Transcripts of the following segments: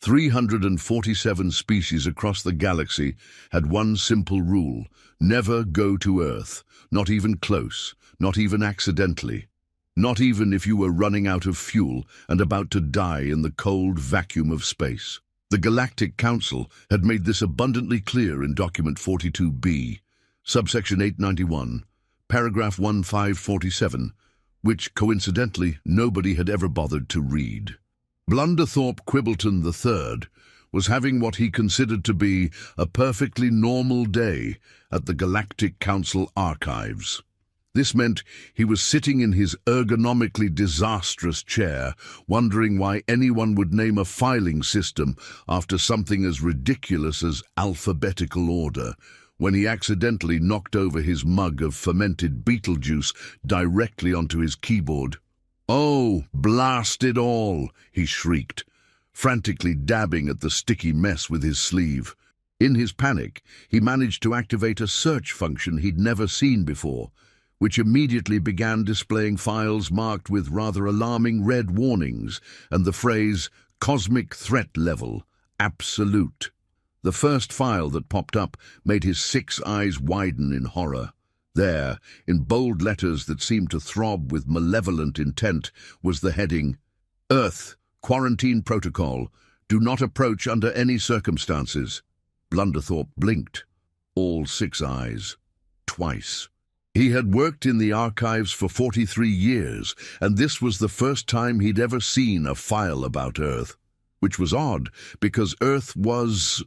347 species across the galaxy had one simple rule: never go to Earth, not even close, not even accidentally, not even if you were running out of fuel and about to die in the cold vacuum of space. The Galactic Council had made this abundantly clear in Document 42B, subsection 891, paragraph 1547, which, coincidentally, nobody had ever bothered to read. Blunderthorpe Quibbleton III was having what he considered to be a perfectly normal day at the Galactic Council archives. This meant he was sitting in his ergonomically disastrous chair, wondering why anyone would name a filing system after something as ridiculous as alphabetical order, when he accidentally knocked over his mug of fermented beetle juice directly onto his keyboard. "Oh, blast it all!" he shrieked, frantically dabbing at the sticky mess with his sleeve. In his panic, he managed to activate a search function he'd never seen before, which immediately began displaying files marked with rather alarming red warnings and the phrase "cosmic threat level, absolute." The first file that popped up made his 6 eyes widen in horror. There, in bold letters that seemed to throb with malevolent intent, was the heading, "Earth, Quarantine Protocol. Do not approach under any circumstances." Blunderthorpe blinked, all 6 eyes, twice. He had worked in the archives for 43 years, and this was the first time he'd ever seen a file about Earth, which was odd, because Earth was,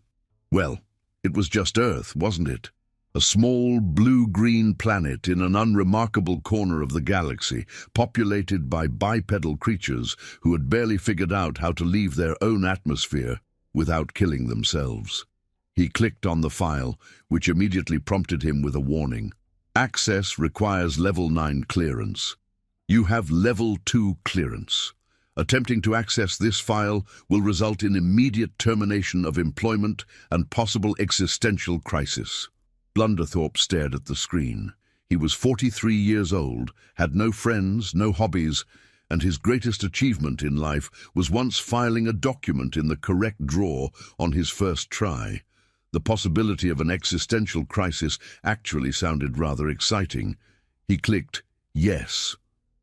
well, it was just Earth, wasn't it? A small blue-green planet in an unremarkable corner of the galaxy, populated by bipedal creatures who had barely figured out how to leave their own atmosphere without killing themselves. He clicked on the file, which immediately prompted him with a warning. Access requires Level 9 clearance. You have Level 2 clearance. Attempting to access this file will result in immediate termination of employment and possible existential crisis. Blunderthorpe stared at the screen. He was 43 years old, had no friends, no hobbies, and his greatest achievement in life was once filing a document in the correct drawer on his first try. The possibility of an existential crisis actually sounded rather exciting. He clicked yes.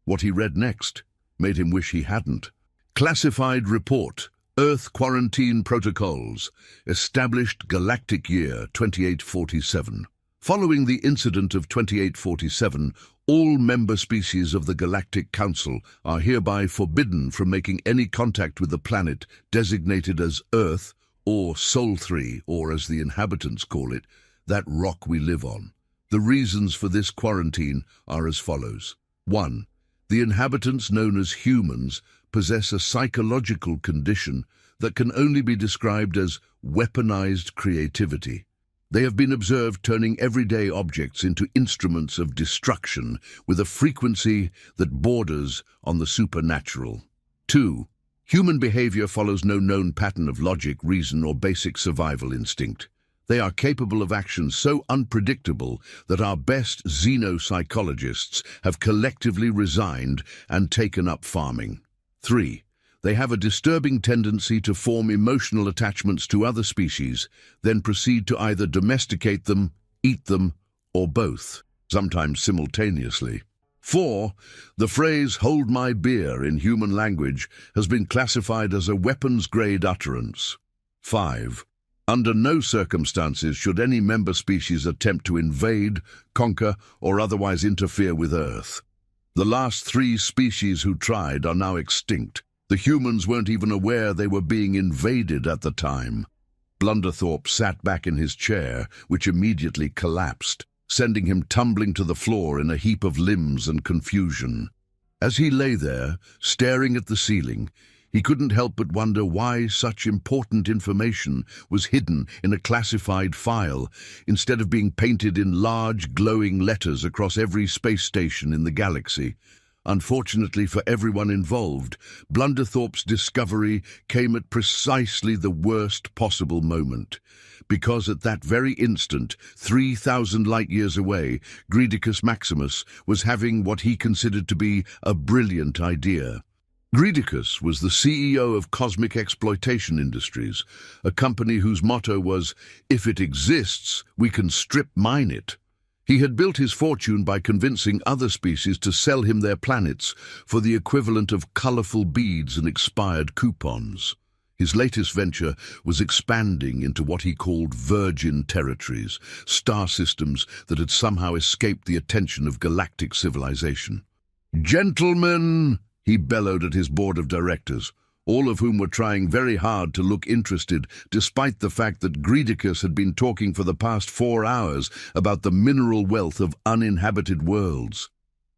What he read next made him wish he hadn't. Classified report. Earth Quarantine Protocols. Established Galactic Year 2847. Following the incident of 2847, all member species of the Galactic Council are hereby forbidden from making any contact with the planet designated as Earth, or Sol 3, or as the inhabitants call it, that rock we live on. The reasons for this quarantine are as follows. 1. The inhabitants, known as humans, possess a psychological condition that can only be described as weaponized creativity. They have been observed turning everyday objects into instruments of destruction with a frequency that borders on the supernatural. 2. Human behavior follows no known pattern of logic, reason, or basic survival instinct. They are capable of actions so unpredictable that our best xenopsychologists have collectively resigned and taken up farming. 3. They have a disturbing tendency to form emotional attachments to other species, then proceed to either domesticate them, eat them, or both, sometimes simultaneously. 4. The phrase "hold my beer" in human language has been classified as a weapons-grade utterance. 5. Under no circumstances should any member species attempt to invade, conquer, or otherwise interfere with Earth. The last 3 species who tried are now extinct. The humans weren't even aware they were being invaded at the time. Blunderthorpe sat back in his chair, which immediately collapsed, sending him tumbling to the floor in a heap of limbs and confusion. As he lay there, staring at the ceiling, he couldn't help but wonder why such important information was hidden in a classified file, instead of being painted in large, glowing letters across every space station in the galaxy. Unfortunately for everyone involved, Blunderthorpe's discovery came at precisely the worst possible moment, because at that very instant, 3,000 light-years away, Greedicus Maximus was having what he considered to be a brilliant idea. Greedicus was the CEO of Cosmic Exploitation Industries, a company whose motto was, "If it exists, we can strip mine it." He had built his fortune by convincing other species to sell him their planets for the equivalent of colorful beads and expired coupons. His latest venture was expanding into what he called virgin territories, star systems that had somehow escaped the attention of galactic civilization. "Gentlemen," he bellowed at his board of directors, all of whom were trying very hard to look interested, despite the fact that Greedicus had been talking for the past 4 hours about the mineral wealth of uninhabited worlds.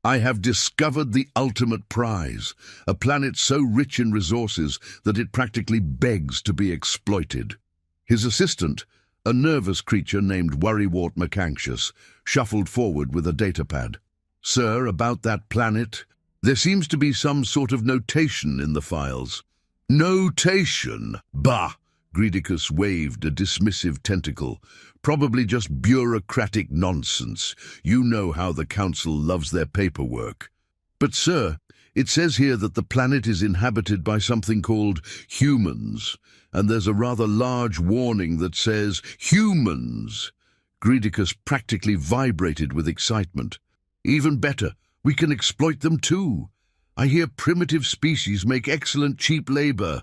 "I have discovered the ultimate prize, a planet so rich in resources that it practically begs to be exploited." His assistant, a nervous creature named Worrywart McAnxious, shuffled forward with a datapad. "Sir, about that planet, there seems to be some sort of notation in the files." "Notation? Bah!" Greedicus waved a dismissive tentacle. "Probably just bureaucratic nonsense. You know how the Council loves their paperwork." "But sir, it says here that the planet is inhabited by something called humans, and there's a rather large warning that says humans." Greedicus practically vibrated with excitement. "Even better, we can exploit them too. I hear primitive species make excellent cheap labor."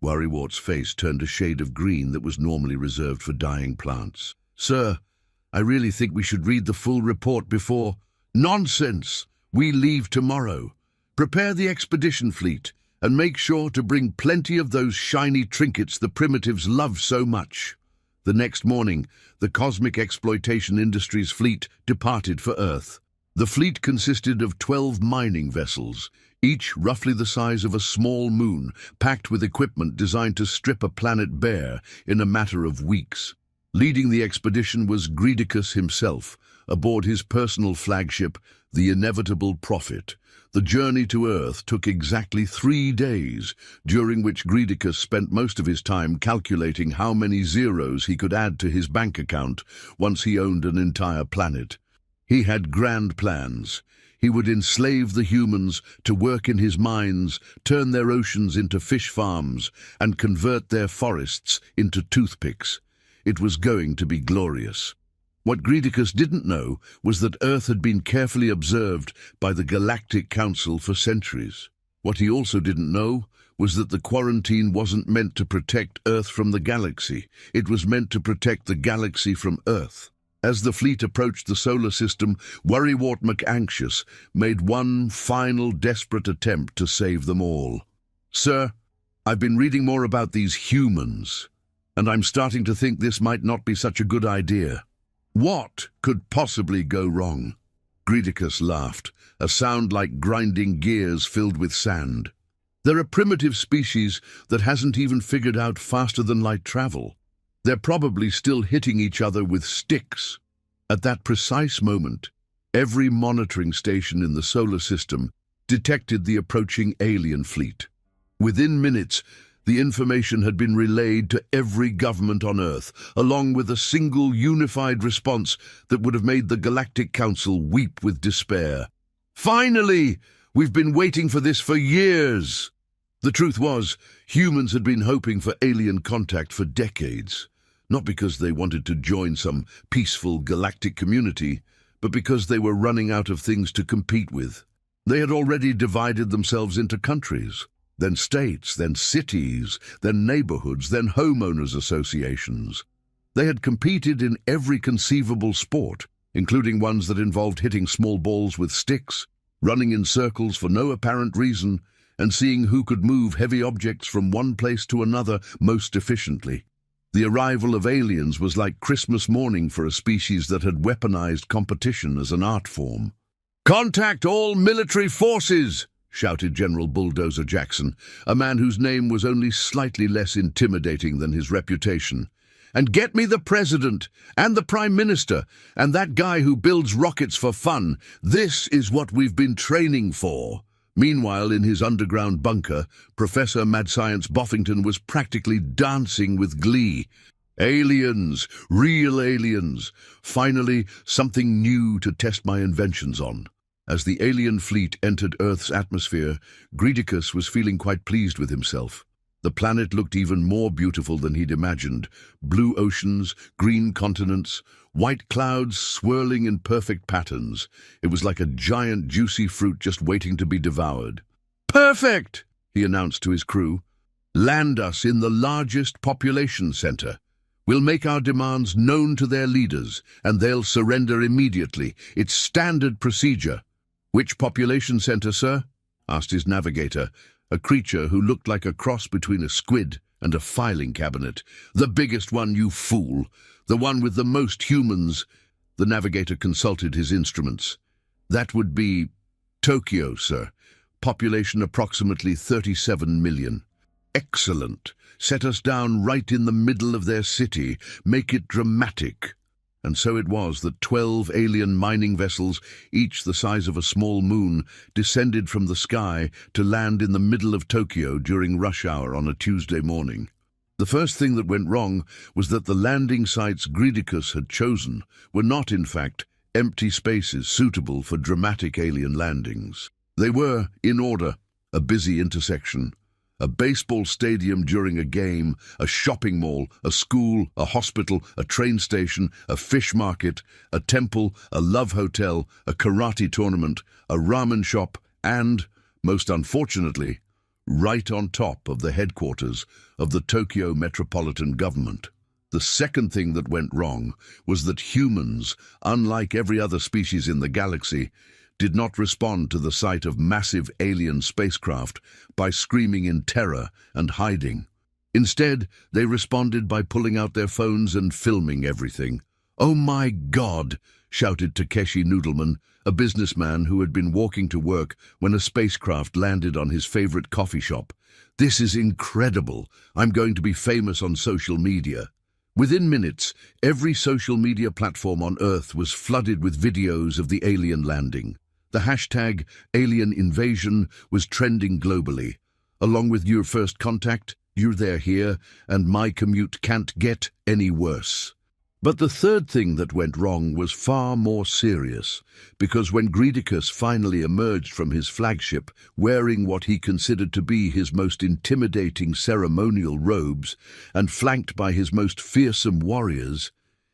Worrywart's face turned a shade of green that was normally reserved for dying plants. "Sir, I really think we should read the full report before—" "Nonsense! We leave tomorrow. Prepare the expedition fleet, and make sure to bring plenty of those shiny trinkets the primitives love so much." The next morning, the Cosmic Exploitation Industries fleet departed for Earth. The fleet consisted of 12 mining vessels, each roughly the size of a small moon, packed with equipment designed to strip a planet bare in a matter of weeks. Leading the expedition was Greedicus himself, aboard his personal flagship, the Inevitable Prophet. The journey to Earth took exactly 3 days, during which Greedicus spent most of his time calculating how many zeros he could add to his bank account once he owned an entire planet. He had grand plans. He would enslave the humans to work in his mines, turn their oceans into fish farms, and convert their forests into toothpicks. It was going to be glorious. What Greedicus didn't know was that Earth had been carefully observed by the Galactic Council for centuries. What he also didn't know was that the quarantine wasn't meant to protect Earth from the galaxy. It was meant to protect the galaxy from Earth. As the fleet approached the solar system, Worrywart McAnxious made one final desperate attempt to save them all. "Sir, I've been reading more about these humans, and I'm starting to think this might not be such a good idea." "What could possibly go wrong?" Greedicus laughed, a sound like grinding gears filled with sand. "They're a primitive species that hasn't even figured out faster-than-light travel. They're probably still hitting each other with sticks." At that precise moment, every monitoring station in the solar system detected the approaching alien fleet. Within minutes, the information had been relayed to every government on Earth, along with a single unified response that would have made the Galactic Council weep with despair. "Finally! We've been waiting for this for years!" The truth was, humans had been hoping for alien contact for decades. Not because they wanted to join some peaceful galactic community, but because they were running out of things to compete with. They had already divided themselves into countries, then states, then cities, then neighborhoods, then homeowners associations. They had competed in every conceivable sport, including ones that involved hitting small balls with sticks, running in circles for no apparent reason, and seeing who could move heavy objects from one place to another most efficiently. The arrival of aliens was like Christmas morning for a species that had weaponized competition as an art form. "Contact all military forces!" shouted General Bulldozer Jackson, a man whose name was only slightly less intimidating than his reputation. "And get me the President, and the Prime Minister, and that guy who builds rockets for fun. This is what we've been training for." Meanwhile, in his underground bunker, Professor Mad Science Boffington was practically dancing with glee. Aliens, real aliens. Finally, something new to test my inventions on. As the alien fleet entered Earth's atmosphere, Greedicus was feeling quite pleased with himself. The planet looked even more beautiful than he'd imagined. Blue oceans, green continents, white clouds swirling in perfect patterns. It was like a giant juicy fruit just waiting to be devoured. "Perfect!" he announced to his crew. "Land us in the largest population center. We'll make our demands known to their leaders, and they'll surrender immediately. It's standard procedure." "Which population center, sir?" asked his navigator, a creature who looked like a cross between a squid and a filing cabinet. "The biggest one, you fool. The one with the most humans." The navigator consulted his instruments. "That would be Tokyo, sir. Population approximately 37 million. "Excellent. Set us down right in the middle of their city. Make it dramatic." And so it was that 12 alien mining vessels, each the size of a small moon, descended from the sky to land in the middle of Tokyo during rush hour on a Tuesday morning. The first thing that went wrong was that the landing sites Greedicus had chosen were not, in fact, empty spaces suitable for dramatic alien landings. They were, in order, a busy intersection, a baseball stadium during a game, a shopping mall, a school, a hospital, a train station, a fish market, a temple, a love hotel, a karate tournament, a ramen shop, and, most unfortunately, right on top of the headquarters of the Tokyo Metropolitan Government. The second thing that went wrong was that humans, unlike every other species in the galaxy, did not respond to the sight of massive alien spacecraft by screaming in terror and hiding. Instead, they responded by pulling out their phones and filming everything. "Oh my God!" shouted Takeshi Noodleman, a businessman who had been walking to work when a spacecraft landed on his favorite coffee shop. "This is incredible. I'm going to be famous on social media." Within minutes, every social media platform on Earth was flooded with videos of the alien landing. The hashtag alien invasion was trending globally, along with your first contact, you're there here, and my commute can't get any worse. But the third thing that went wrong was far more serious, because when Greedicus finally emerged from his flagship, wearing what he considered to be his most intimidating ceremonial robes, and flanked by his most fearsome warriors,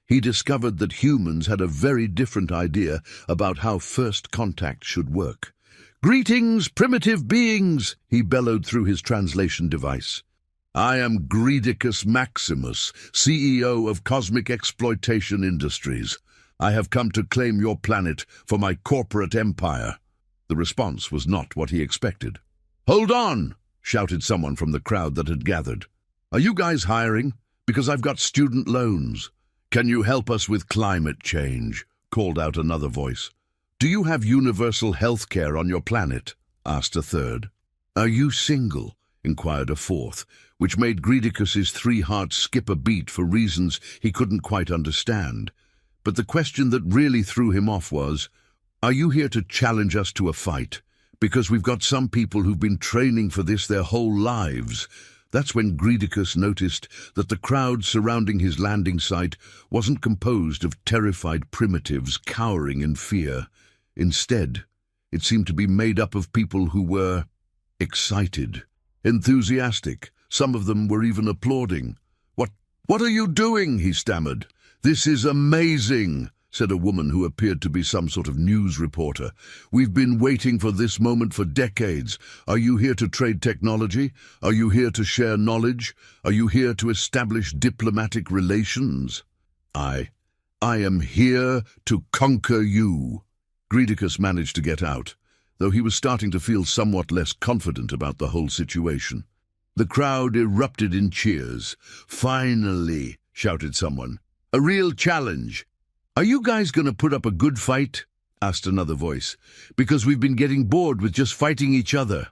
he discovered that humans had a very different idea about how first contact should work. "Greetings, primitive beings," he bellowed through his translation device. "I am Greedicus Maximus, CEO of Cosmic Exploitation Industries. I have come to claim your planet for my corporate empire." The response was not what he expected. "Hold on!" shouted someone from the crowd that had gathered. "Are you guys hiring? Because I've got student loans." "Can you help us with climate change?" called out another voice. "Do you have universal health care on your planet?" asked a third. "Are you single?" inquired a fourth, which made Greedicus's 3 hearts skip a beat for reasons he couldn't quite understand. But the question that really threw him off was, "Are you here to challenge us to a fight? Because we've got some people who've been training for this their whole lives." That's when Greedicus noticed that the crowd surrounding his landing site wasn't composed of terrified primitives cowering in fear. Instead, it seemed to be made up of people who were excited, enthusiastic. Some of them were even applauding. What are you doing?" he stammered. "This is amazing," said a woman who appeared to be some sort of news reporter. "We've been waiting for this moment for decades. Are you here to trade technology? Are you here to share knowledge? Are you here to establish diplomatic relations?" I am here to conquer you." Greedicus managed to get out, though he was starting to feel somewhat less confident about the whole situation. The crowd erupted in cheers. "Finally," shouted someone. "A real challenge." "Are you guys going to put up a good fight?" asked another voice. "Because we've been getting bored with just fighting each other."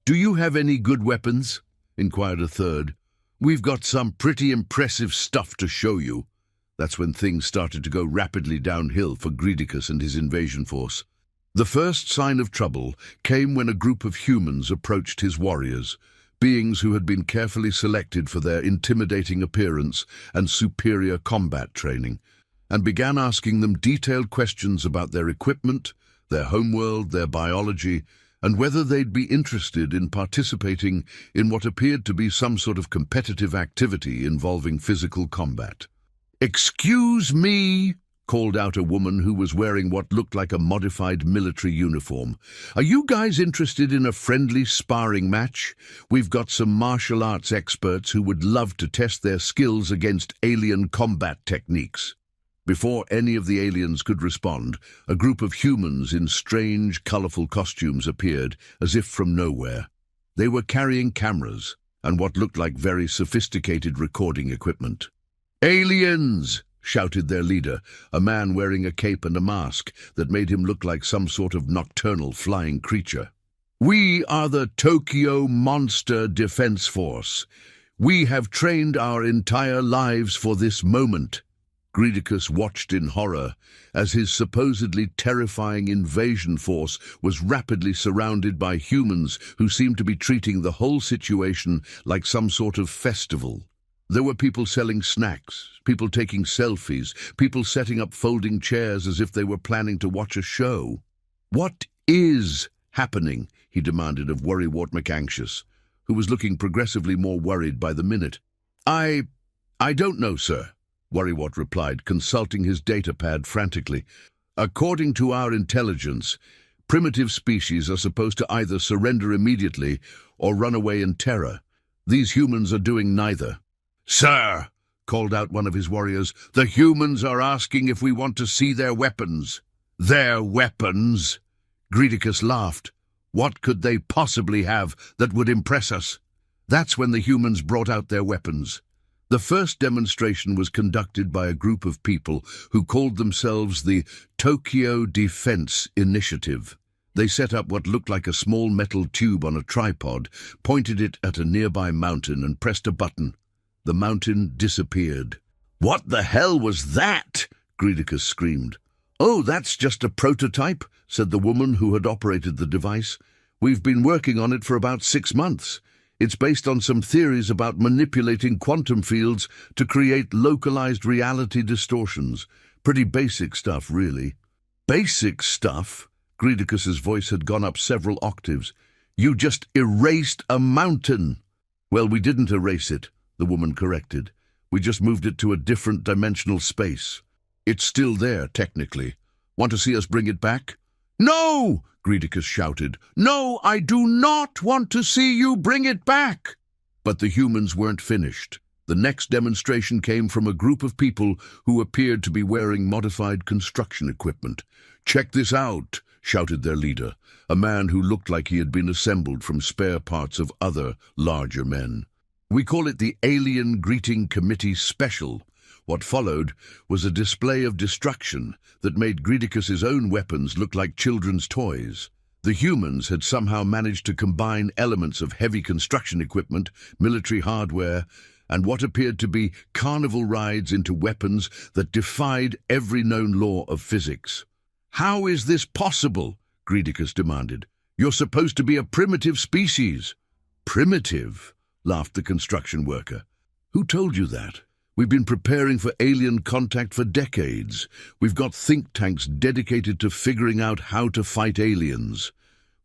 "Do you have any good weapons?" inquired a third. "We've got some pretty impressive stuff to show you." That's when things started to go rapidly downhill for Greedicus and his invasion force. The first sign of trouble came when a group of humans approached his warriors, beings who had been carefully selected for their intimidating appearance and superior combat training, and began asking them detailed questions about their equipment, their homeworld, their biology, and whether they'd be interested in participating in what appeared to be some sort of competitive activity involving physical combat. "Excuse me," called out a woman who was wearing what looked like a modified military uniform. "Are you guys interested in a friendly sparring match? We've got some martial arts experts who would love to test their skills against alien combat techniques." Before any of the aliens could respond, a group of humans in strange, colorful costumes appeared, as if from nowhere. They were carrying cameras and what looked like very sophisticated recording equipment. "Aliens!" shouted their leader, a man wearing a cape and a mask that made him look like some sort of nocturnal flying creature. "We are the Tokyo Monster Defense Force. We have trained our entire lives for this moment." Greedicus watched in horror as his supposedly terrifying invasion force was rapidly surrounded by humans who seemed to be treating the whole situation like some sort of festival. There were people selling snacks, people taking selfies, people setting up folding chairs as if they were planning to watch a show. "What is happening?" he demanded of Worrywart McAnxious, who was looking progressively more worried by the minute. I don't know, sir," Worrywart replied, consulting his datapad frantically. "According to our intelligence, primitive species are supposed to either surrender immediately or run away in terror. These humans are doing neither." "Sir," called out one of his warriors, "the humans are asking if we want to see their weapons." "Their weapons?" Greedicus laughed. "What could they possibly have that would impress us?" That's when the humans brought out their weapons. The first demonstration was conducted by a group of people who called themselves the Tokyo Defense Initiative. They set up what looked like a small metal tube on a tripod, pointed it at a nearby mountain and pressed a button. The mountain disappeared. "What the hell was that?" Greedicus screamed. "Oh, that's just a prototype," said the woman who had operated the device. "We've been working on it for about 6 months. It's based on some theories about manipulating quantum fields to create localized reality distortions. Pretty basic stuff, really." "Basic stuff?" Greedicus's voice had gone up several octaves. "You just erased a mountain." "Well, we didn't erase it," the woman corrected. "We just moved it to a different dimensional space. It's still there, technically. Want to see us bring it back?" "No!" Greedicus shouted. "No, I do not want to see you bring it back!" But the humans weren't finished. The next demonstration came from a group of people who appeared to be wearing modified construction equipment. "Check this out," shouted their leader, a man who looked like he had been assembled from spare parts of other, larger men. "We call it the Alien Greeting Committee Special." What followed was a display of destruction that made Greedicus's own weapons look like children's toys. The humans had somehow managed to combine elements of heavy construction equipment, military hardware, and what appeared to be carnival rides into weapons that defied every known law of physics. "How is this possible?" Greedicus demanded. "You're supposed to be a primitive species." "Primitive?" laughed the construction worker. "Who told you that? We've been preparing for alien contact for decades. We've got think tanks dedicated to figuring out how to fight aliens.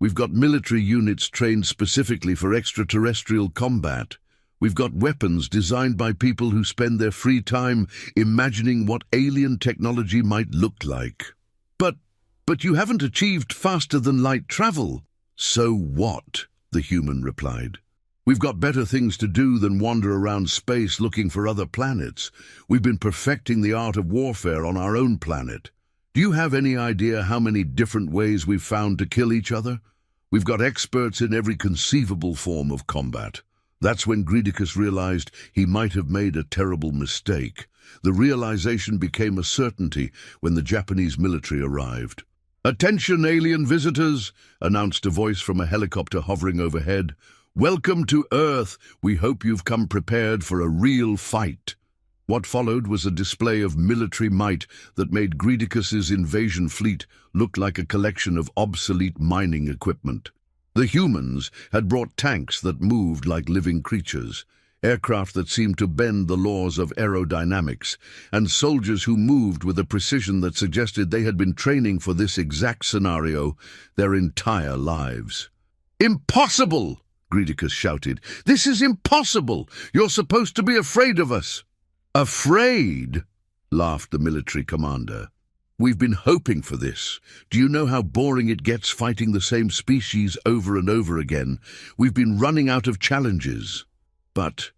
We've got military units trained specifically for extraterrestrial combat. We've got weapons designed by people who spend their free time imagining what alien technology might look like." But you haven't achieved faster-than-light travel." "So what?" the human replied. "We've got better things to do than wander around space looking for other planets. We've been perfecting the art of warfare on our own planet. Do you have any idea how many different ways we've found to kill each other? We've got experts in every conceivable form of combat." That's when Greedicus realized he might have made a terrible mistake. The realization became a certainty when the Japanese military arrived. "Attention, alien visitors," announced a voice from a helicopter hovering overhead. "Welcome to Earth. We hope you've come prepared for a real fight." What followed was a display of military might that made Greedicus's invasion fleet look like a collection of obsolete mining equipment. The humans had brought tanks that moved like living creatures, aircraft that seemed to bend the laws of aerodynamics, and soldiers who moved with a precision that suggested they had been training for this exact scenario their entire lives. "Impossible!" Greedicus shouted. "This is impossible! You're supposed to be afraid of us!" "Afraid?" laughed the military commander. "We've been hoping for this. Do you know how boring it gets fighting the same species over and over again? We've been running out of challenges. But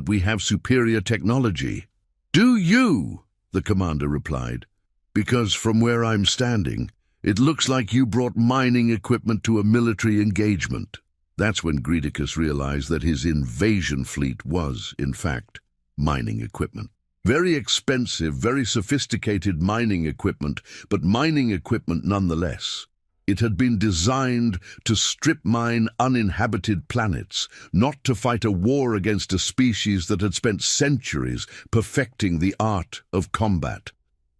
we have superior technology." "Do you?" the commander replied. "Because from where I'm standing, it looks like you brought mining equipment to a military engagement." That's when Greedicus realized that his invasion fleet was, in fact, mining equipment. Very expensive, very sophisticated mining equipment, but mining equipment nonetheless. It had been designed to strip mine uninhabited planets, not to fight a war against a species that had spent centuries perfecting the art of combat.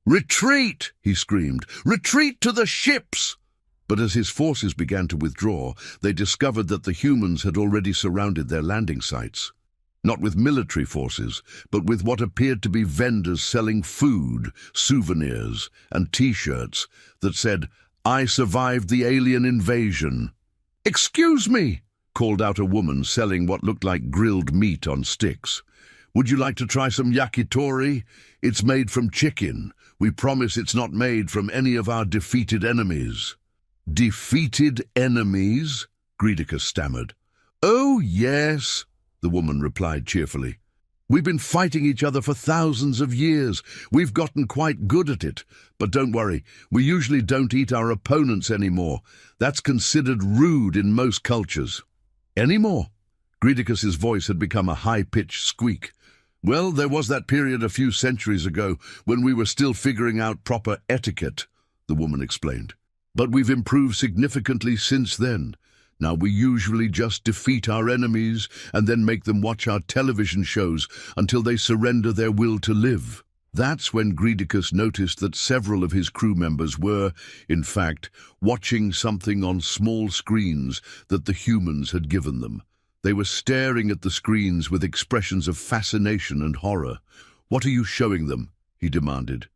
"Retreat!" he screamed. "Retreat to the ships!" But as his forces began to withdraw, they discovered that the humans had already surrounded their landing sites. Not with military forces, but with what appeared to be vendors selling food, souvenirs, and T-shirts that said, "I survived the alien invasion." "Excuse me," called out a woman selling what looked like grilled meat on sticks. "Would you like to try some yakitori? It's made from chicken. We promise it's not made from any of our defeated enemies." "Defeated enemies?" Greedicus stammered. "Oh, yes," the woman replied cheerfully. "We've been fighting each other for thousands of years. We've gotten quite good at it. But don't worry, we usually don't eat our opponents anymore. That's considered rude in most cultures." "Anymore?" Greedicus's voice had become a high-pitched squeak. "Well, there was that period a few centuries ago when we were still figuring out proper etiquette," the woman explained. "But we've improved significantly since then. Now we usually just defeat our enemies and then make them watch our television shows until they surrender their will to live." That's when Greedicus noticed that several of his crew members were, in fact, watching something on small screens that the humans had given them. They were staring at the screens with expressions of fascination and horror. "What are you showing them?" he demanded.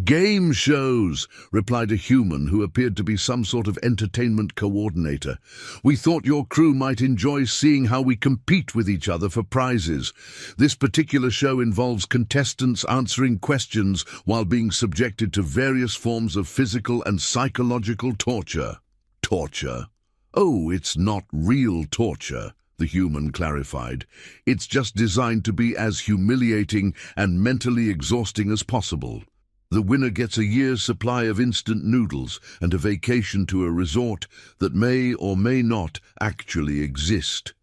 "Game shows," replied a human who appeared to be some sort of entertainment coordinator. "We thought your crew might enjoy seeing how we compete with each other for prizes. This particular show involves contestants answering questions while being subjected to various forms of physical and psychological torture." "Torture? Oh, it's not real torture," the human clarified. "It's just designed to be as humiliating and mentally exhausting as possible. The winner gets a year's supply of instant noodles and a vacation to a resort that may or may not actually exist."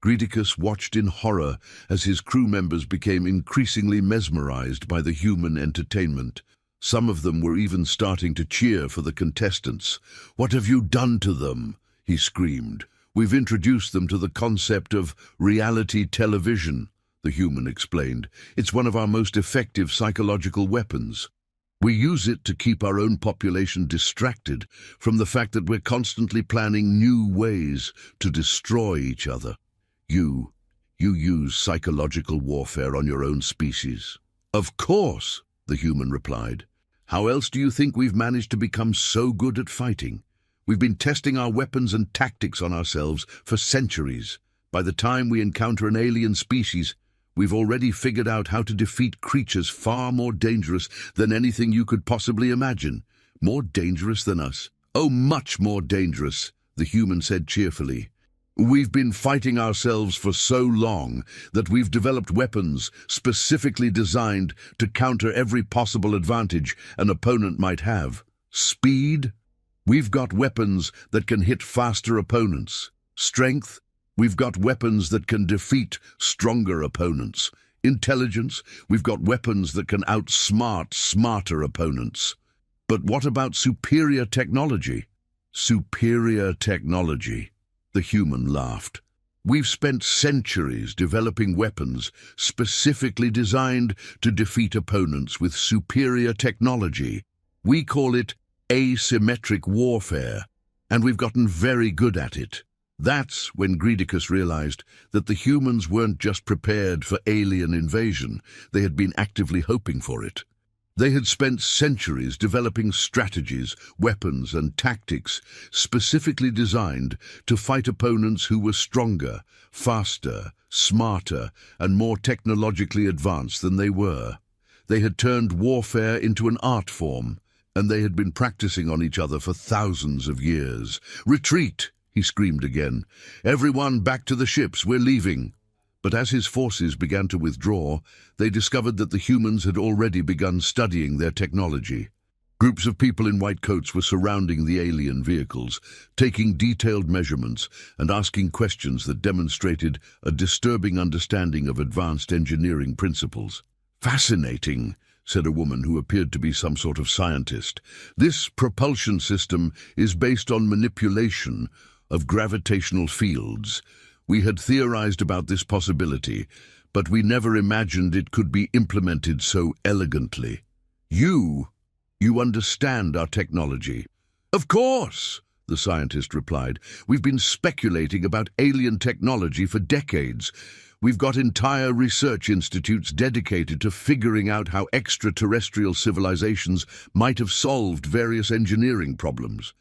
Greedicus watched in horror as his crew members became increasingly mesmerized by the human entertainment. Some of them were even starting to cheer for the contestants. "What have you done to them?" he screamed. "We've introduced them to the concept of reality television," the human explained. "It's one of our most effective psychological weapons. We use it to keep our own population distracted from the fact that we're constantly planning new ways to destroy each other." You use psychological warfare on your own species?" "Of course," the human replied. "How else do you think we've managed to become so good at fighting? We've been testing our weapons and tactics on ourselves for centuries. By the time we encounter an alien species, we've already figured out how to defeat creatures far more dangerous than anything you could possibly imagine." "More dangerous than us?" "Oh, much more dangerous," the human said cheerfully. "We've been fighting ourselves for so long that we've developed weapons specifically designed to counter every possible advantage an opponent might have. Speed? We've got weapons that can hit faster opponents. Strength? We've got weapons that can defeat stronger opponents. Intelligence? We've got weapons that can outsmart smarter opponents. But what about superior technology?" "Superior technology," the human laughed. "We've spent centuries developing weapons specifically designed to defeat opponents with superior technology. We call it asymmetric warfare, and we've gotten very good at it. That's when Greedicus realized that the humans weren't just prepared for alien invasion, they had been actively hoping for it. They had spent centuries developing strategies, weapons, and tactics specifically designed to fight opponents who were stronger, faster, smarter, and more technologically advanced than they were. They had turned warfare into an art form, and they had been practicing on each other for thousands of years. "Retreat!" he screamed again. "Everyone back to the ships, we're leaving." But as his forces began to withdraw, they discovered that the humans had already begun studying their technology. Groups of people in white coats were surrounding the alien vehicles, taking detailed measurements and asking questions that demonstrated a disturbing understanding of advanced engineering principles. "Fascinating," said a woman who appeared to be some sort of scientist. "This propulsion system is based on manipulation of gravitational fields. We had theorized about this possibility, but we never imagined it could be implemented so elegantly. You understand our technology." "Of course," the scientist replied. "We've been speculating about alien technology for decades. We've got entire research institutes dedicated to figuring out how extraterrestrial civilizations might have solved various engineering problems.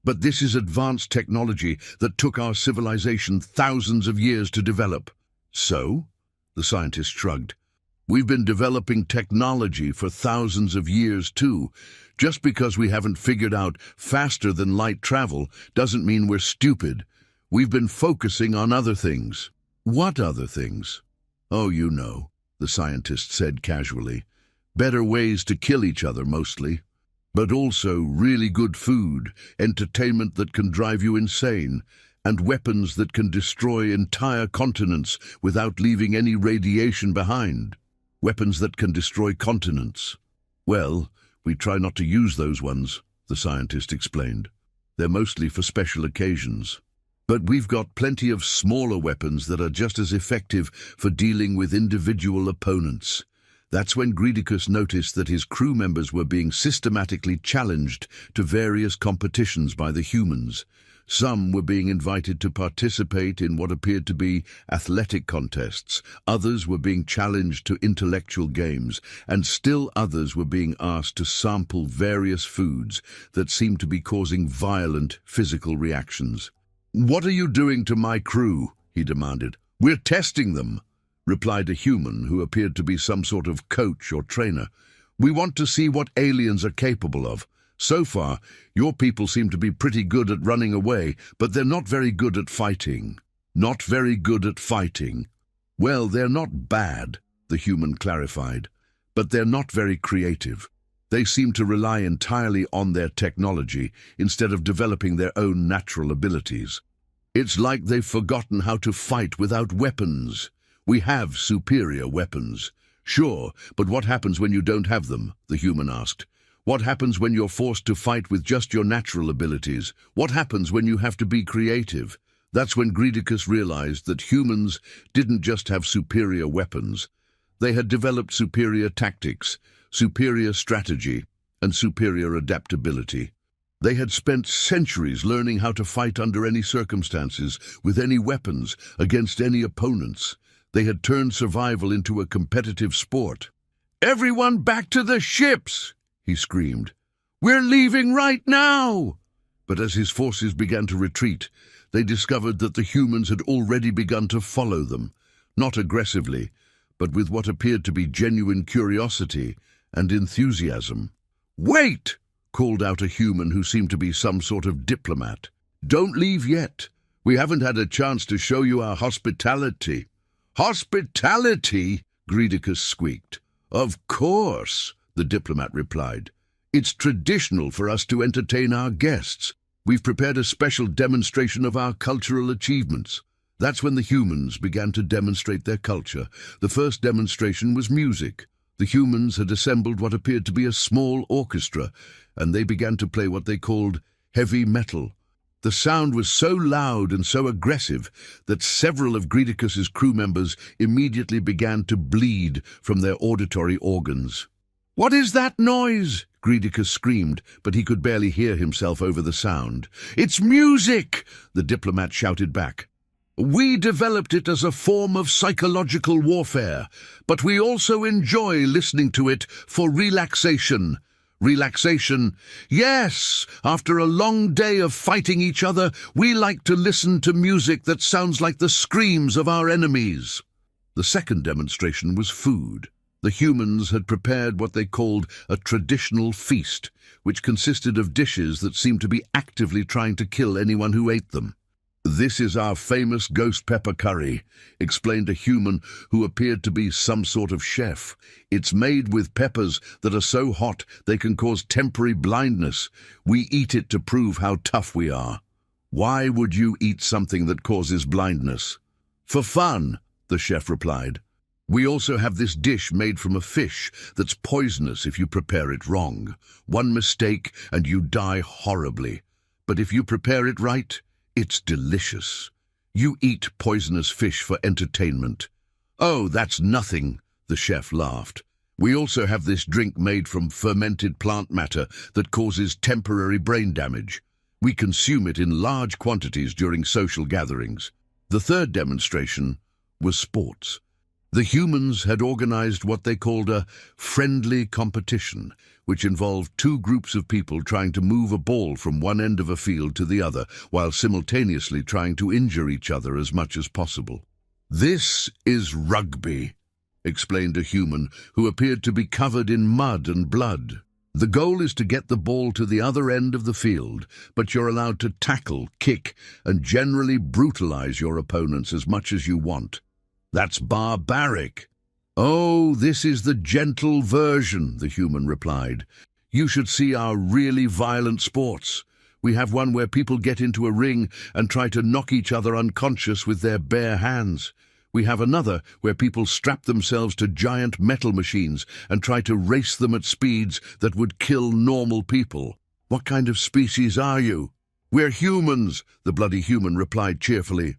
But this is advanced technology that took our civilization thousands of years to develop." "So?" the scientist shrugged. "We've been developing technology for thousands of years too. Just because we haven't figured out faster than light travel doesn't mean we're stupid. We've been focusing on other things." "What other things?" "Oh, you know," the scientist said casually. "Better ways to kill each other, mostly. But also really good food, entertainment that can drive you insane, and weapons that can destroy entire continents without leaving any radiation behind. Weapons that can destroy continents. Well, we try not to use those ones," the scientist explained. "They're mostly for special occasions. But we've got plenty of smaller weapons that are just as effective for dealing with individual opponents." That's when Greedicus noticed that his crew members were being systematically challenged to various competitions by the humans. Some were being invited to participate in what appeared to be athletic contests, others were being challenged to intellectual games, and still others were being asked to sample various foods that seemed to be causing violent physical reactions. "What are you doing to my crew?" he demanded. "We're testing them," replied a human who appeared to be some sort of coach or trainer. "We want to see what aliens are capable of. So far, your people seem to be pretty good at running away, but they're not very good at fighting." "Not very good at fighting?" "Well, they're not bad," the human clarified, "but they're not very creative. They seem to rely entirely on their technology instead of developing their own natural abilities. It's like they've forgotten how to fight without weapons. We have superior weapons." "Sure, but what happens when you don't have them?" the human asked. "What happens when you're forced to fight with just your natural abilities? What happens when you have to be creative?" That's when Greedicus realized that humans didn't just have superior weapons. They had developed superior tactics, superior strategy, and superior adaptability. They had spent centuries learning how to fight under any circumstances, with any weapons, against any opponents. They had turned survival into a competitive sport. "Everyone back to the ships!" he screamed. "We're leaving right now!" But as his forces began to retreat, they discovered that the humans had already begun to follow them, not aggressively, but with what appeared to be genuine curiosity and enthusiasm. "Wait!" called out a human who seemed to be some sort of diplomat. "Don't leave yet. We haven't had a chance to show you our hospitality." "Hospitality?" Greedicus squeaked. "Of course," the diplomat replied. "It's traditional for us to entertain our guests. We've prepared a special demonstration of our cultural achievements." That's when the humans began to demonstrate their culture. The first demonstration was music. The humans had assembled what appeared to be a small orchestra, and they began to play what they called heavy metal. The sound was so loud and so aggressive that several of Greedicus's crew members immediately began to bleed from their auditory organs. "What is that noise?" Greedicus screamed, but he could barely hear himself over the sound. "It's music!" the diplomat shouted back. "We developed it as a form of psychological warfare, but we also enjoy listening to it for relaxation." Relaxation? Yes! After a long day of fighting each other, we like to listen to music that sounds like the screams of our enemies. The second demonstration was food. The humans had prepared what they called a traditional feast, which consisted of dishes that seemed to be actively trying to kill anyone who ate them. "This is our famous ghost pepper curry," explained a human who appeared to be some sort of chef. "It's made with peppers that are so hot they can cause temporary blindness. We eat it to prove how tough we are." "Why would you eat something that causes blindness?" "For fun," the chef replied. "We also have this dish made from a fish that's poisonous if you prepare it wrong. One mistake and you die horribly. But if you prepare it right, it's delicious. You eat poisonous fish for entertainment." "Oh, that's nothing," the chef laughed. "We also have this drink made from fermented plant matter that causes temporary brain damage. We consume it in large quantities during social gatherings." The third demonstration was sports. The humans had organized what they called a friendly competition, which involved two groups of people trying to move a ball from one end of a field to the other, while simultaneously trying to injure each other as much as possible. "This is rugby," explained a human who appeared to be covered in mud and blood. "The goal is to get the ball to the other end of the field, but you're allowed to tackle, kick, and generally brutalize your opponents as much as you want." "That's barbaric." "Oh, this is the gentle version," the human replied. "You should see our really violent sports. We have one where people get into a ring and try to knock each other unconscious with their bare hands. We have another where people strap themselves to giant metal machines and try to race them at speeds that would kill normal people." "What kind of species are you?" "We're humans," the bloody human replied cheerfully.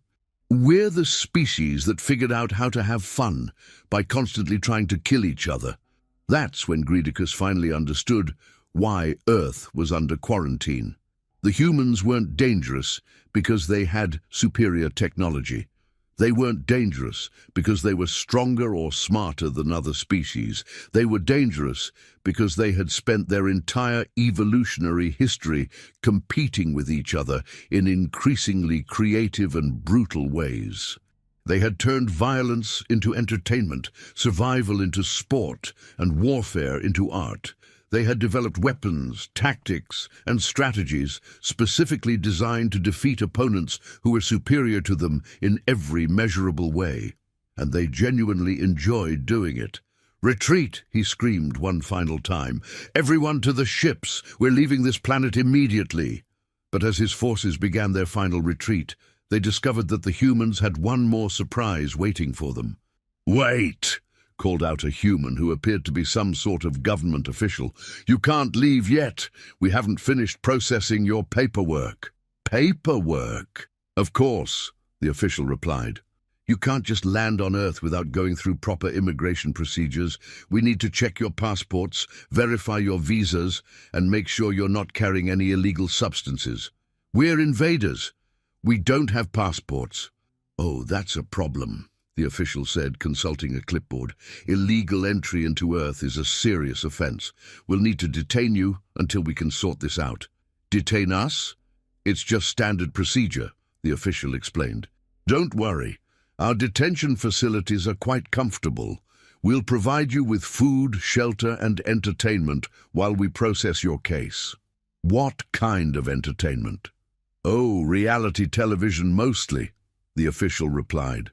"We're the species that figured out how to have fun by constantly trying to kill each other." That's when Greedicus finally understood why Earth was under quarantine. The humans weren't dangerous because they had superior technology. They weren't dangerous because they were stronger or smarter than other species. They were dangerous because they had spent their entire evolutionary history competing with each other in increasingly creative and brutal ways. They had turned violence into entertainment, survival into sport, and warfare into art. They had developed weapons, tactics, and strategies specifically designed to defeat opponents who were superior to them in every measurable way. And they genuinely enjoyed doing it. "Retreat!" he screamed one final time. "Everyone to the ships! We're leaving this planet immediately!" But as his forces began their final retreat, they discovered that the humans had one more surprise waiting for them. "Wait!" called out a human who appeared to be some sort of government official. "You can't leave yet. We haven't finished processing your paperwork." "Paperwork?" "Of course," the official replied. "You can't just land on Earth without going through proper immigration procedures. We need to check your passports, verify your visas, and make sure you're not carrying any illegal substances. We're invaders. We don't have passports." "Oh, that's a problem," the official said, consulting a clipboard. "Illegal entry into Earth is a serious offense. We'll need to detain you until we can sort this out." "Detain us?" "It's just standard procedure," the official explained. "Don't worry. Our detention facilities are quite comfortable. We'll provide you with food, shelter, and entertainment while we process your case." "What kind of entertainment?" "Oh, reality television mostly," the official replied.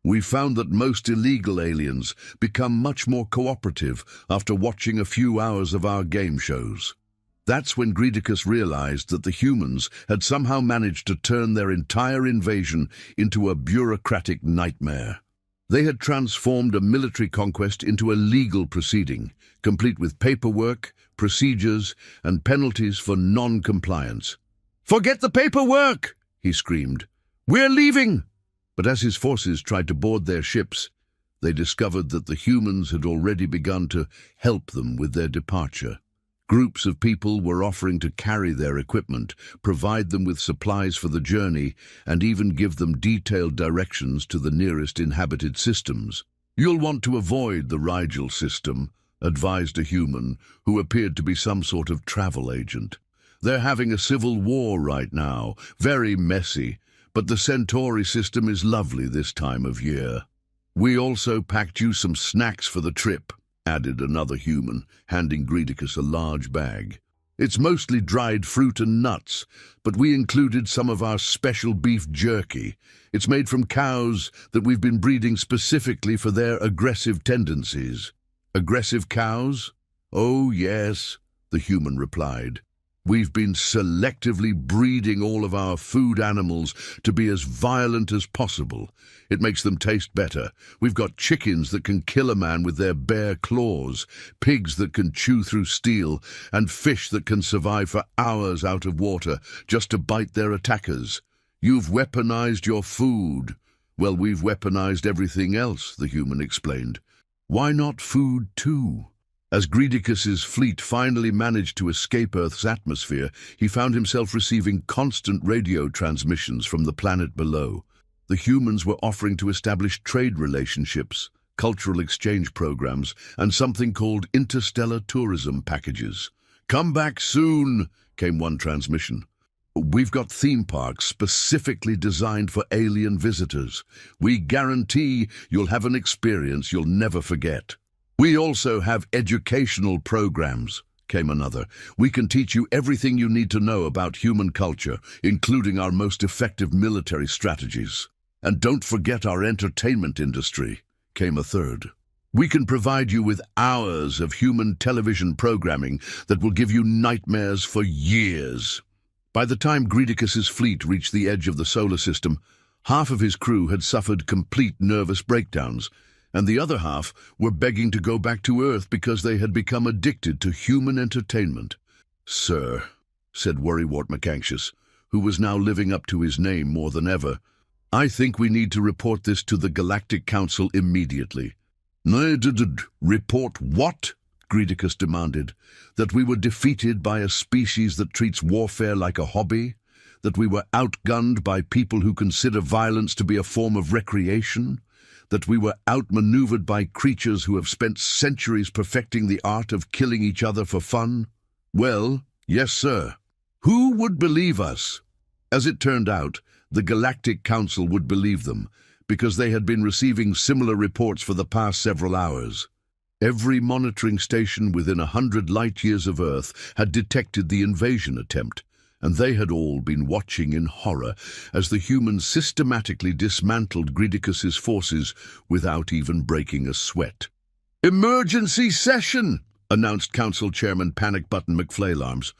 "We found that most illegal aliens become much more cooperative after watching a few hours of our game shows." That's when Greedicus realized that the humans had somehow managed to turn their entire invasion into a bureaucratic nightmare. They had transformed a military conquest into a legal proceeding, complete with paperwork, procedures, and penalties for non-compliance. "Forget the paperwork!" he screamed. "We're leaving!" But as his forces tried to board their ships, they discovered that the humans had already begun to help them with their departure. Groups of people were offering to carry their equipment, provide them with supplies for the journey, and even give them detailed directions to the nearest inhabited systems. "You'll want to avoid the Rigel system," advised a human who appeared to be some sort of travel agent. "They're having a civil war right now, very messy, but the Centauri system is lovely this time of year." "We also packed you some snacks for the trip," added another human, handing Greedicus a large bag. "It's mostly dried fruit and nuts, but we included some of our special beef jerky. It's made from cows that we've been breeding specifically for their aggressive tendencies." "Aggressive cows?" "Oh, yes," the human replied. "We've been selectively breeding all of our food animals to be as violent as possible. It makes them taste better. We've got chickens that can kill a man with their bare claws, pigs that can chew through steel, and fish that can survive for hours out of water just to bite their attackers. You've weaponized your food." "Well, we've weaponized everything else," the human explained. "Why not food too?" As Greedicus's fleet finally managed to escape Earth's atmosphere, he found himself receiving constant radio transmissions from the planet below. The humans were offering to establish trade relationships, cultural exchange programs, and something called interstellar tourism packages. "Come back soon," came one transmission. "We've got theme parks specifically designed for alien visitors. We guarantee you'll have an experience you'll never forget." "We also have educational programs," came another. "We can teach you everything you need to know about human culture, including our most effective military strategies. And don't forget our entertainment industry," came a third. "We can provide you with hours of human television programming that will give you nightmares for years." By the time Greedicus's fleet reached the edge of the solar system, half of his crew had suffered complete nervous breakdowns, and the other half were begging to go back to Earth because they had become addicted to human entertainment. "Sir," said Worrywart McAnxious, who was now living up to his name more than ever, "I think we need to report this to the Galactic Council immediately." "Narrated. Report what?" Greedicus demanded. "That we were defeated by a species that treats warfare like a hobby? That we were outgunned by people who consider violence to be a form of recreation? That we were outmaneuvered by creatures who have spent centuries perfecting the art of killing each other for fun? Well, yes, sir. Who would believe us?" As it turned out, the Galactic Council would believe them, because they had been receiving similar reports for the past several hours. Every monitoring station within 100 light-years of Earth had detected the invasion attempt, and they had all been watching in horror as the humans systematically dismantled Greedicus's forces without even breaking a sweat. "Emergency session!" announced Council Chairman Panic Button McFlailarms.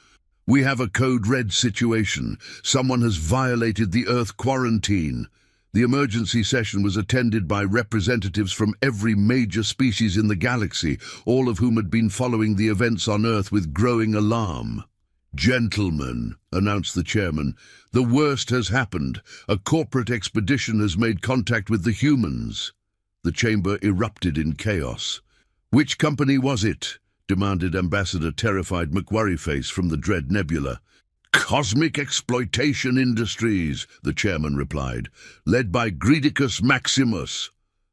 "We have a Code Red situation. Someone has violated the Earth quarantine." The emergency session was attended by representatives from every major species in the galaxy, all of whom had been following the events on Earth with growing alarm. "Gentlemen," announced the chairman, "the worst has happened. A corporate expedition has made contact with the humans." The chamber erupted in chaos. "Which company was it?" demanded Ambassador Terrified McWorryface from the Dread Nebula. "Cosmic Exploitation Industries," the chairman replied, "led by Greedicus Maximus."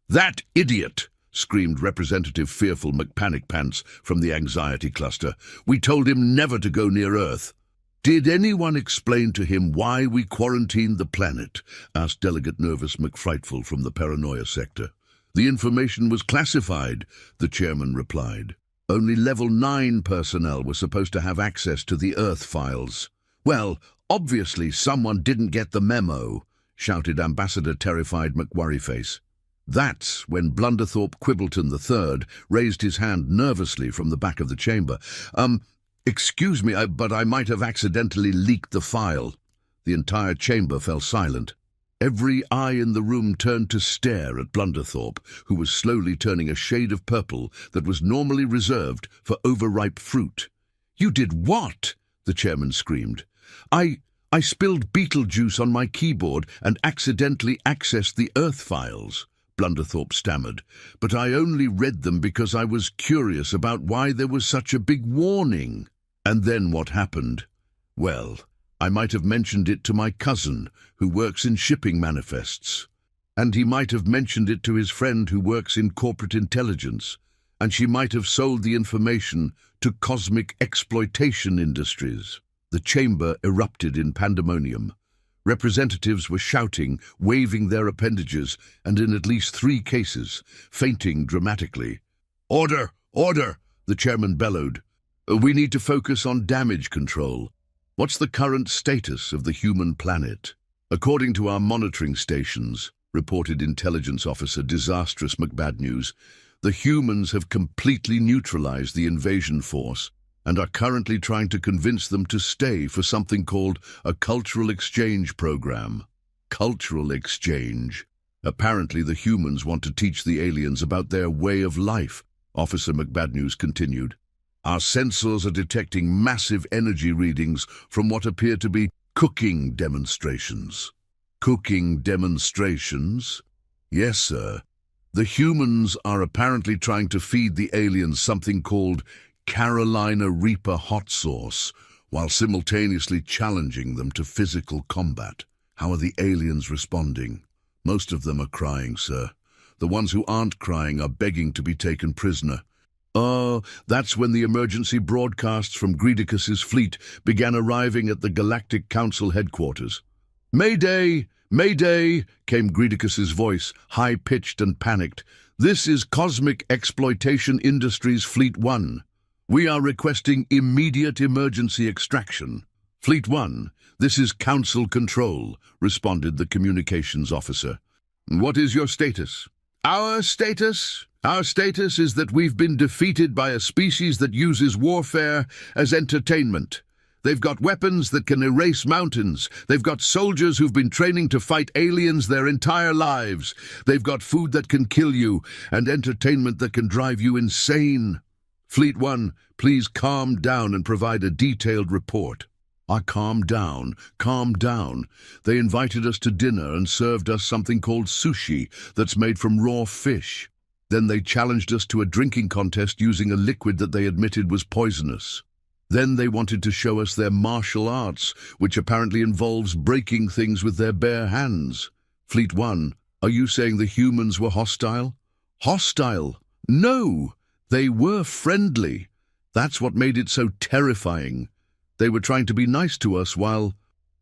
"That idiot!" screamed Representative Fearful McPanicpants from the Anxiety Cluster. "We told him never to go near Earth." "Did anyone explain to him why we quarantined the planet?" asked Delegate Nervous McFrightful from the Paranoia Sector. "The information was classified," the chairman replied. "Only Level 9 personnel were supposed to have access to the Earth files." "Well, obviously someone didn't get the memo," shouted Ambassador Terrified McWorryface. That's when Blunderthorpe Quibbleton III raised his hand nervously from the back of the chamber. Excuse me, but I might have accidentally leaked the file." The entire chamber fell silent. Every eye in the room turned to stare at Blunderthorpe, who was slowly turning a shade of purple that was normally reserved for overripe fruit. "You did what?" the chairman screamed. I spilled beetle juice on my keyboard and accidentally accessed the Earth files," Blunderthorpe stammered, "but I only read them because I was curious about why there was such a big warning." And then what happened? Well, I might have mentioned it to my cousin, who works in shipping manifests. And he might have mentioned it to his friend who works in corporate intelligence. And she might have sold the information to cosmic exploitation industries. The chamber erupted in pandemonium. Representatives were shouting, waving their appendages, and in at least 3 cases, fainting dramatically. "Order! Order!" the chairman bellowed. "We need to focus on damage control. What's the current status of the human planet?" "According to our monitoring stations," reported intelligence officer Disastrous McBadnews, "the humans have completely neutralized the invasion force and are currently trying to convince them to stay for something called a cultural exchange program." Cultural exchange. Apparently the humans want to teach the aliens about their way of life, Officer McBadnews continued. "Our sensors are detecting massive energy readings from what appear to be cooking demonstrations." Cooking demonstrations? Yes, sir. The humans are apparently trying to feed the aliens something called Carolina Reaper hot sauce, while simultaneously challenging them to physical combat. How are the aliens responding? Most of them are crying, sir. The ones who aren't crying are begging to be taken prisoner. Oh, that's when the emergency broadcasts from Greedicus's fleet began arriving at the Galactic Council headquarters. "Mayday! Mayday!" came Greedicus's voice, high-pitched and panicked. "This is Cosmic Exploitation Industries Fleet 1. We are requesting immediate emergency extraction." "Fleet 1, this is Council Control," responded the communications officer. "What is your status?" Our status is that we've been defeated by a species that uses warfare as entertainment. They've got weapons that can erase mountains. They've got soldiers who've been training to fight aliens their entire lives. They've got food that can kill you and entertainment that can drive you insane. Fleet 1, please calm down and provide a detailed report. Calm down, calm down. They invited us to dinner and served us something called sushi that's made from raw fish. Then they challenged us to a drinking contest using a liquid that they admitted was poisonous. Then they wanted to show us their martial arts, which apparently involves breaking things with their bare hands. Fleet 1, are you saying the humans were hostile? Hostile? No! They were friendly. That's what made it so terrifying. They were trying to be nice to us while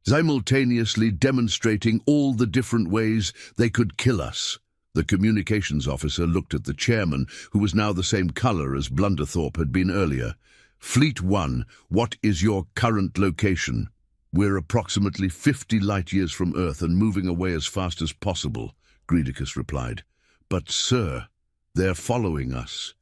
simultaneously demonstrating all the different ways they could kill us. The communications officer looked at the chairman, who was now the same color as Blunderthorpe had been earlier. Fleet 1, what is your current location? We're approximately 50 light-years from Earth and moving away as fast as possible, Greedicus replied. But, sir, they're following us.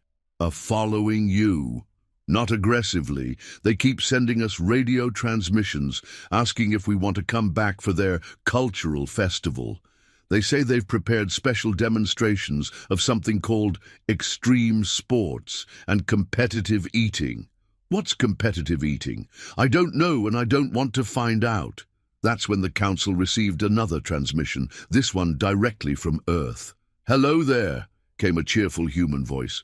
Following you. Not aggressively. They keep sending us radio transmissions, asking if we want to come back for their cultural festival. They say they've prepared special demonstrations of something called extreme sports and competitive eating. What's competitive eating? I don't know, and I don't want to find out. That's when the council received another transmission, this one directly from Earth. "Hello there," came a cheerful human voice.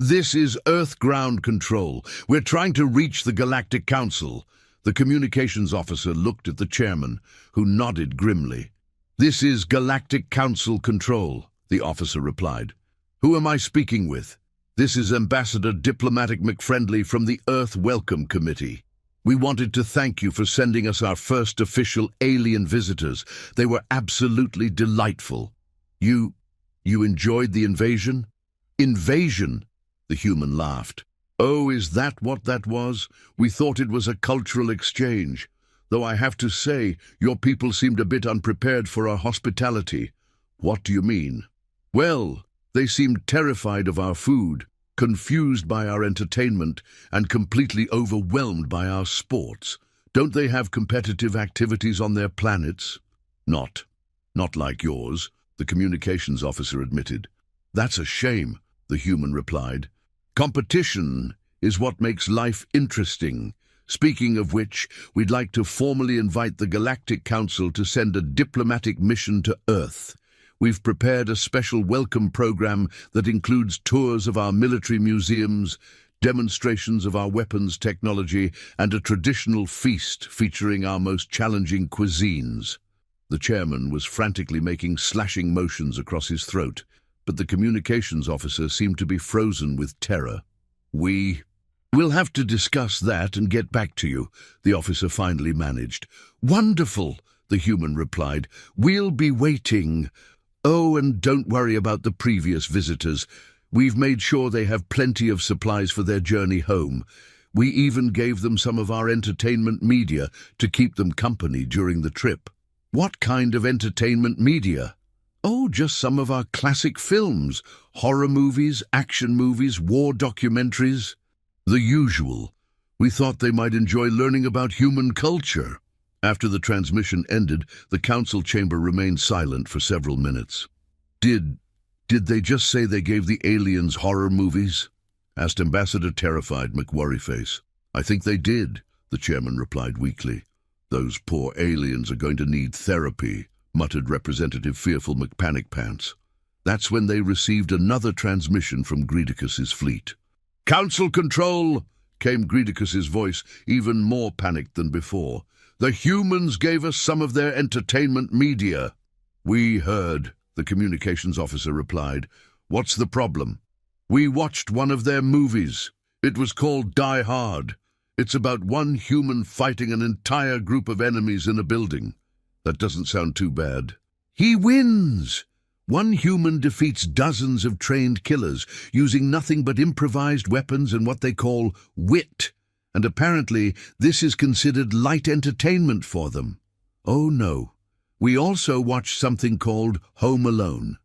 "This is Earth Ground Control. We're trying to reach the Galactic Council." The communications officer looked at the chairman, who nodded grimly. "This is Galactic Council Control," the officer replied. "Who am I speaking with?" "This is Ambassador Diplomatic McFriendly from the Earth Welcome Committee. We wanted to thank you for sending us our first official alien visitors. They were absolutely delightful." You enjoyed the invasion?" "Invasion?" The human laughed. "Oh, is that what that was? We thought it was a cultural exchange. Though I have to say, your people seemed a bit unprepared for our hospitality." "What do you mean?" "Well, they seemed terrified of our food, confused by our entertainment, and completely overwhelmed by our sports. Don't they have competitive activities on their planets?" Not like yours," the communications officer admitted. "That's a shame," the human replied. "Competition is what makes life interesting. Speaking of which, we'd like to formally invite the Galactic Council to send a diplomatic mission to Earth. We've prepared a special welcome program that includes tours of our military museums, demonstrations of our weapons technology, and a traditional feast featuring our most challenging cuisines. The chairman was frantically making slashing motions across his throat, but the communications officer seemed to be frozen with terror. We'll have to discuss that and get back to you, the officer finally managed. Wonderful, the human replied. We'll be waiting. Oh, and don't worry about the previous visitors. We've made sure they have plenty of supplies for their journey home. We even gave them some of our entertainment media to keep them company during the trip. What kind of entertainment media? Oh, just some of our classic films, horror movies, action movies, war documentaries. The usual. We thought they might enjoy learning about human culture. After the transmission ended, the council chamber remained silent for several minutes. Did they just say they gave the aliens horror movies? Asked Ambassador Terrified McWorryface. I think they did, the chairman replied weakly. Those poor aliens are going to need therapy, muttered Representative Fearful McPanicpants. That's when they received another transmission from Greedicus's fleet. Council control, came Greedicus's voice, even more panicked than before. The humans gave us some of their entertainment media. We heard, the communications officer replied. What's the problem? We watched one of their movies. It was called Die Hard. It's about one human fighting an entire group of enemies in a building. That doesn't sound too bad. He wins! One human defeats dozens of trained killers, using nothing but improvised weapons and what they call wit. And apparently this is considered light entertainment for them. Oh no. We also watched something called Home Alone.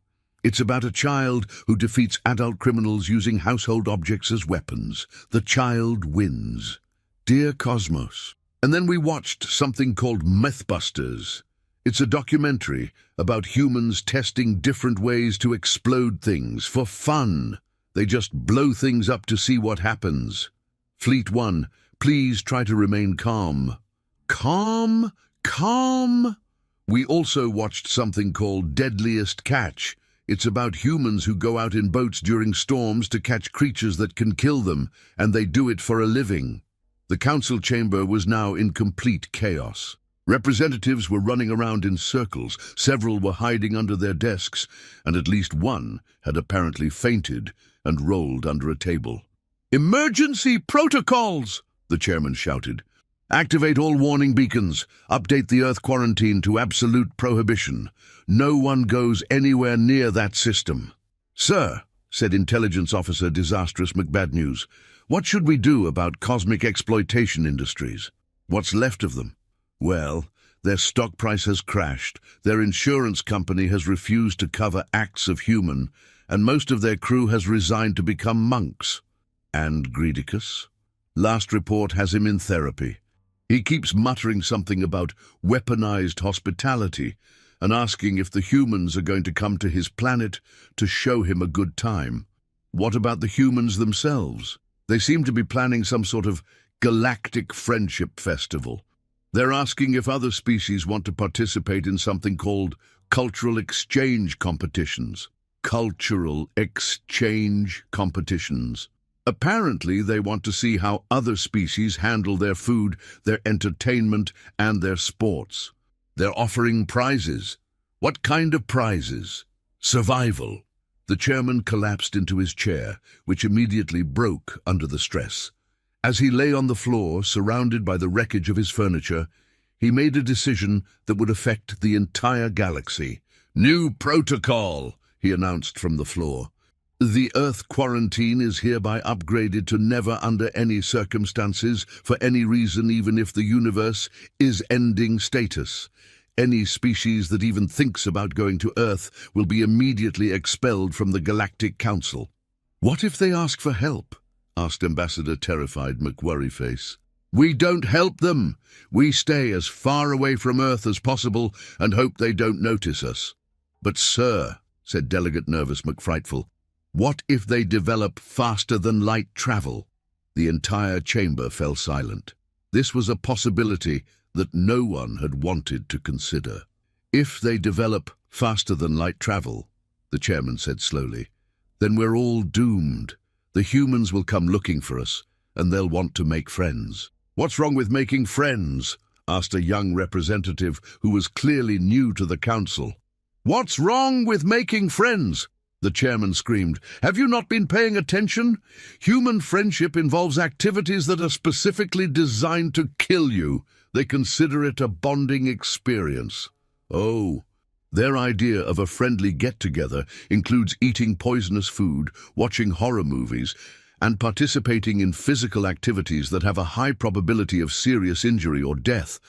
It's about a child who defeats adult criminals using household objects as weapons. The child wins. Dear Cosmos. And then we watched something called Mythbusters. It's a documentary about humans testing different ways to explode things for fun. They just blow things up to see what happens. Fleet 1, please try to remain calm. Calm? Calm? We also watched something called Deadliest Catch. It's about humans who go out in boats during storms to catch creatures that can kill them, and they do it for a living. The council chamber was now in complete chaos. Representatives were running around in circles, several were hiding under their desks, and at least one had apparently fainted and rolled under a table. Emergency protocols! The chairman shouted. Activate all warning beacons. Update the Earth quarantine to absolute prohibition. No one goes anywhere near that system. Sir, said Intelligence Officer Disastrous McBadnews, what should we do about cosmic exploitation industries? What's left of them? Well, their stock price has crashed, their insurance company has refused to cover acts of human, and most of their crew has resigned to become monks. And Greedicus? Last report has him in therapy. He keeps muttering something about weaponized hospitality and asking if the humans are going to come to his planet to show him a good time. What about the humans themselves? They seem to be planning some sort of galactic friendship festival. They're asking if other species want to participate in something called cultural exchange competitions. Cultural exchange competitions. Apparently, they want to see how other species handle their food, their entertainment, and their sports. They're offering prizes. What kind of prizes? Survival. The chairman collapsed into his chair, which immediately broke under the stress. As he lay on the floor, surrounded by the wreckage of his furniture, he made a decision that would affect the entire galaxy. New protocol, he announced from the floor. The Earth quarantine is hereby upgraded to never under any circumstances, for any reason, even if the universe is ending status. Any species that even thinks about going to Earth will be immediately expelled from the Galactic Council. What if they ask for help? Asked Ambassador Terrified McWorryface. We don't help them. We stay as far away from Earth as possible and hope they don't notice us. But sir, said Delegate Nervous McFrightful, what if they develop faster-than-light travel? The entire chamber fell silent. This was a possibility that no one had wanted to consider. If they develop faster-than-light travel, the chairman said slowly, then we're all doomed. The humans will come looking for us, and they'll want to make friends. What's wrong with making friends? Asked a young representative who was clearly new to the council. What's wrong with making friends? The chairman screamed. Have you not been paying attention? Human friendship involves activities that are specifically designed to kill you. They consider it a bonding experience. Oh, their idea of a friendly get-together includes eating poisonous food, watching horror movies, and participating in physical activities that have a high probability of serious injury or death.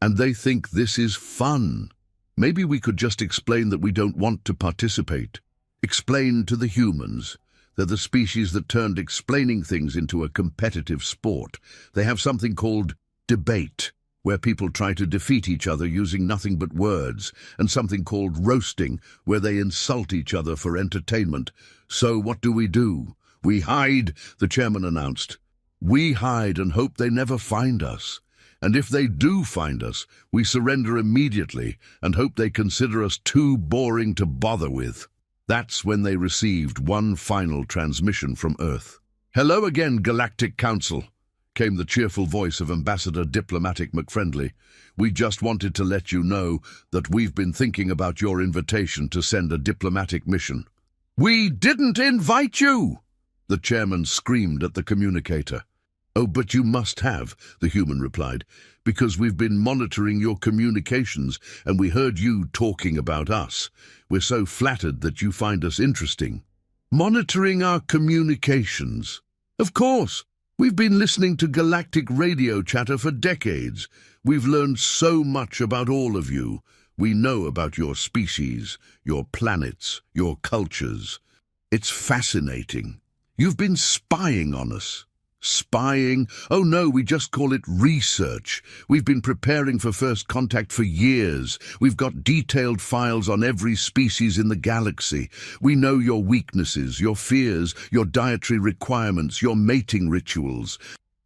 And they think this is fun. Maybe we could just explain that we don't want to participate. Explain to the humans. They're the species that turned explaining things into a competitive sport. They have something called debate, where people try to defeat each other using nothing but words, and something called roasting, where they insult each other for entertainment. So what do? We hide, the chairman announced. We hide and hope they never find us. And if they do find us, we surrender immediately and hope they consider us too boring to bother with. That's when they received one final transmission from Earth. Hello again, Galactic Council, came the cheerful voice of Ambassador Diplomatic McFriendly. We just wanted to let you know that we've been thinking about your invitation to send a diplomatic mission. We didn't invite you! The chairman screamed at the communicator. Oh, but you must have, the human replied, because we've been monitoring your communications and we heard you talking about us. We're so flattered that you find us interesting. Monitoring our communications? Of course. We've been listening to galactic radio chatter for decades. We've learned so much about all of you. We know about your species, your planets, your cultures. It's fascinating. You've been spying on us. Spying? Oh no, we just call it research. We've been preparing for first contact for years. We've got detailed files on every species in the galaxy. We know your weaknesses, your fears, your dietary requirements, your mating rituals.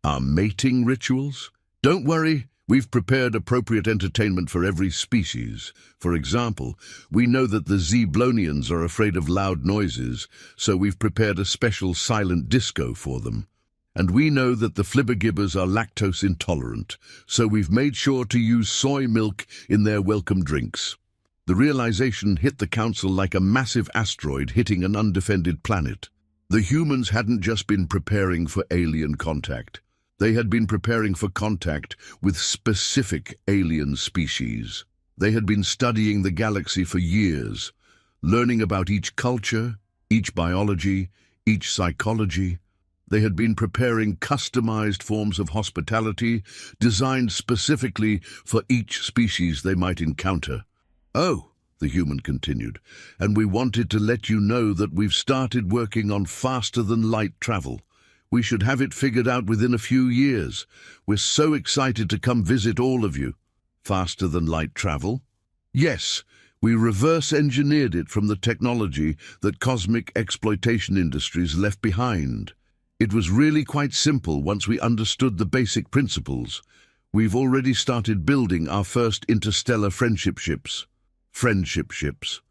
Our mating rituals? Don't worry, we've prepared appropriate entertainment for every species. For example, we know that the Zeblonians are afraid of loud noises, so we've prepared a special silent disco for them. And we know that the flibbergibbers are lactose intolerant, so we've made sure to use soy milk in their welcome drinks. The realization hit the council like a massive asteroid hitting an undefended planet. The humans hadn't just been preparing for alien contact. They had been preparing for contact with specific alien species. They had been studying the galaxy for years, learning about each culture, each biology, each psychology. They had been preparing customized forms of hospitality designed specifically for each species they might encounter. Oh, the human continued, and we wanted to let you know that we've started working on faster-than-light travel. We should have it figured out within a few years. We're so excited to come visit all of you. Faster-than-light travel? Yes, we reverse-engineered it from the technology that cosmic exploitation industries left behind. It was really quite simple once we understood the basic principles. We've already started building our first interstellar friendship ships. Friendship ships.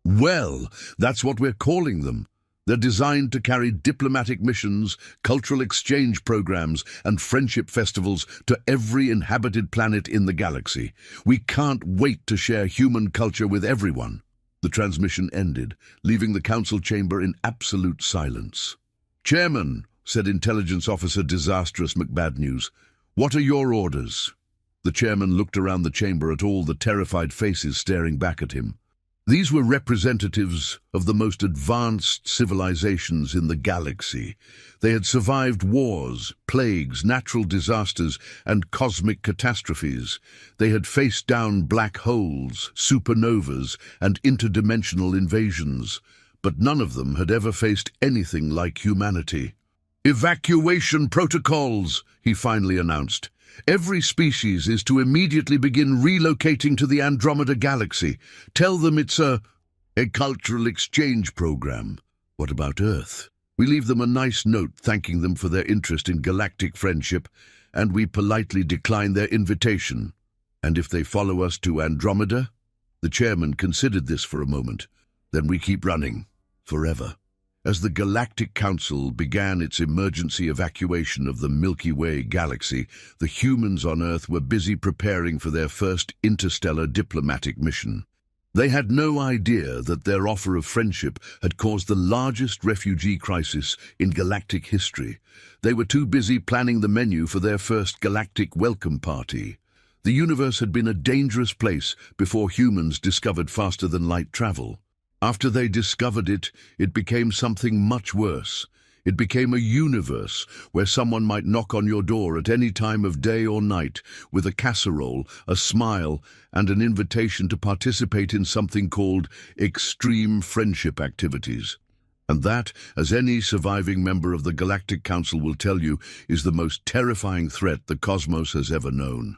Well, that's what we're calling them. They're designed to carry diplomatic missions, cultural exchange programs, and friendship festivals to every inhabited planet in the galaxy. We can't wait to share human culture with everyone. The transmission ended, leaving the council chamber in absolute silence. Chairman, said Intelligence Officer Disastrous McBadnews, what are your orders? The chairman looked around the chamber at all the terrified faces staring back at him. These were representatives of the most advanced civilizations in the galaxy. They had survived wars, plagues, natural disasters, and cosmic catastrophes. They had faced down black holes, supernovas, and interdimensional invasions, but none of them had ever faced anything like humanity. Evacuation protocols, he finally announced. Every species is to immediately begin relocating to the Andromeda Galaxy. Tell them it's a cultural exchange program. What about Earth? We leave them a nice note thanking them for their interest in galactic friendship, and we politely decline their invitation. And if they follow us to Andromeda? The chairman considered this for a moment. Then we keep running. Forever. As the Galactic Council began its emergency evacuation of the Milky Way galaxy, the humans on Earth were busy preparing for their first interstellar diplomatic mission. They had no idea that their offer of friendship had caused the largest refugee crisis in galactic history. They were too busy planning the menu for their first galactic welcome party. The universe had been a dangerous place before humans discovered faster-than-light travel. After they discovered it, it became something much worse. It became a universe where someone might knock on your door at any time of day or night with a casserole, a smile, and an invitation to participate in something called extreme friendship activities. And that, as any surviving member of the Galactic Council will tell you, is the most terrifying threat the cosmos has ever known.